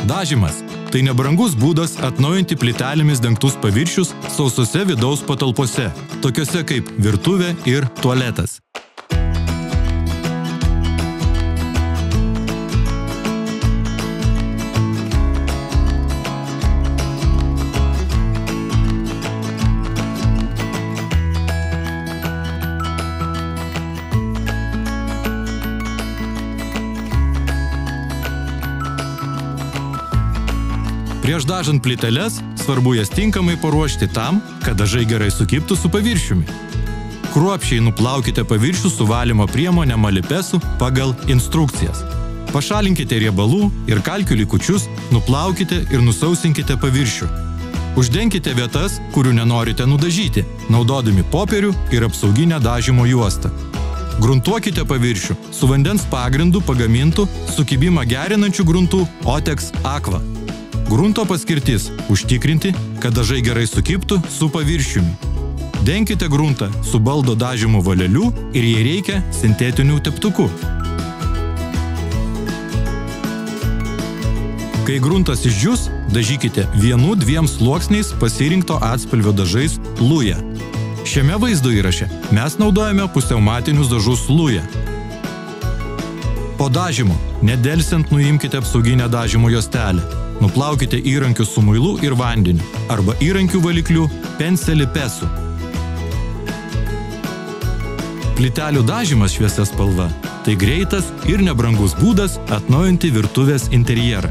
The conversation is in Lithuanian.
Dažymas – tai nebrangus būdas atnaujinti plytelėmis dengtus paviršius sausose vidaus patalpose, tokiose kaip virtuvė ir tualetas. Prieš dažant plyteles svarbu jas tinkamai paruošti tam, kad dažai gerai sukibtų su paviršiumi. Kruopščiai nuplaukite paviršių su valymo priemone malipesu pagal instrukcijas. Pašalinkite riebalų ir kalkių likučius, nuplaukite ir nusausinkite paviršių. Uždenkite vietas, kurių nenorite nudažyti, naudodami popierių ir apsauginę dažymo juostą. Gruntuokite paviršių su vandens pagrindu pagamintų sukibimą gerinančių gruntų Otex Aqua. Grunto paskirtis – užtikrinti, kad dažai gerai sukibtų su paviršiumi. Denkite gruntą su baldo dažymo voleliu ir jei reikia sintetinių teptukų. Kai gruntas išdžius, dažykite 1-2 sluoksniais pasirinkto atspalvio dažais Luja. Šiame vaizdo įraše mes naudojame pusiaumatinius dažus Luja. Po dažymo nedelsiant nuimkite apsauginę dažymo juostelę. Nuplaukite įrankius su muilu ir vandeniu arba įrankių valikliu penselipesu. Plytelių dažymas šviesia spalva – tai greitas ir nebrangus būdas atnaujinti virtuvės interjerą.